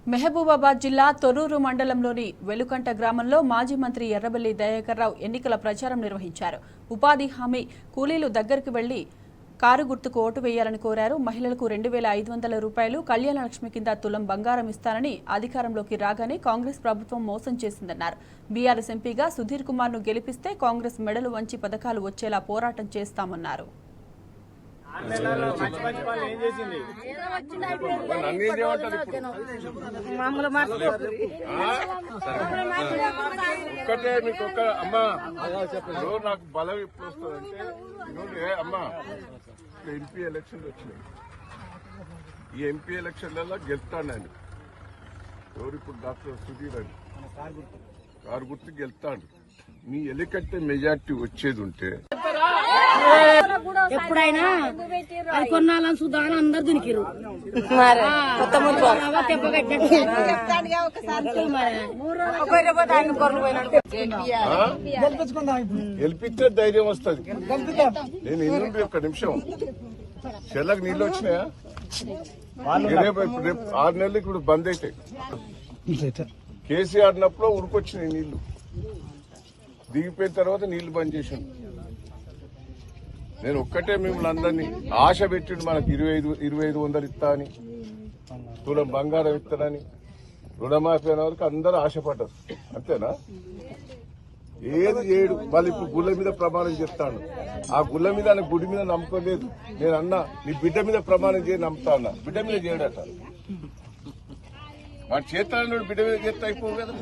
మెహబూబాబాద్ జిల్లా తొర్రూరు మండలంలోని వెలుకంట గ్రామంలో మాజీ మంత్రి ఎర్రబెల్లి దయాకర్రావు ఎన్నికల ప్రచారం నిర్వహించారు. ఉపాధి హామీ కూలీలు దగ్గరికి వెళ్లి కారు గుర్తుకు ఓటు వేయాలని కోరారు. మహిళలకు 2,500 రూపాయలు కళ్యాణ లక్ష్మి కింద తులం బంగారం ఇస్తానని అధికారంలోకి రాగానే కాంగ్రెస్ ప్రభుత్వం మోసం చేసిందన్నారు. బీఆర్ఎస్ ఎంపీగా సుధీర్ కుమార్ ను గెలిపిస్తే కాంగ్రెస్ మెడలు వంచి పథకాలు వచ్చేలా పోరాటం చేస్తామన్నారు. ఒక్కటే మీకు ఒక్క అమ్మా నాకు బలం ఎప్పుడు వస్తుందంటే అమ్మా ఎంపీ ఎలక్షన్లు వచ్చినాయి. ఈ ఎంపీ ఎలక్షన్లలో గెలుస్తానండి. ఎవరు ఇప్పుడు డాక్టర్ సుధీర్ అని కారు గుర్తు గెలుస్తాడు. మీ ఎలికట్టే మెజార్టీ వచ్చేది ఉంటే ఎప్పుడైనా అది కొన్నాళ్ళని చూద్దామని అందరు దునికిరు. గెలిపిస్తే ధైర్యం వస్తుంది. నేను ఇల్లు ఒక్క నిమిషం చెల్లకు నీళ్ళు వచ్చినాయా? రేపు 6 నెలలు ఇప్పుడు బంద్ అవుతాయి. కేసీఆర్ నప్పుడు ఉరికొచ్చినాయి నీళ్లు, దిగిపోయిన తర్వాత నీళ్లు బంద్ చేసిండు. నేను ఒక్కటే మిమ్మల్ని అందరినీ ఆశ పెట్టిండు, మనకు 2,500 ఇస్తా అని, తులం బంగారం ఇస్తానని, రుణమాఫీ అనే వరకు అందరూ ఆశపడ్డారు. అంతేనా? ఏది చేయడు. మళ్ళీ ఇప్పుడు గుళ్ళ మీద ప్రమాణం చేస్తాను. ఆ గుళ్ళ మీద ఆయన గుడి మీద నమ్మకం లేదు. నేను అన్నా నీ బిడ్డ మీద ప్రమాణం చేసి నమ్ముతా అన్నా. బిడ్డ మీద చేయడట. వాడు చేస్తాడు, బిడ్డ మీద చేస్తా అయిపోవు కదా.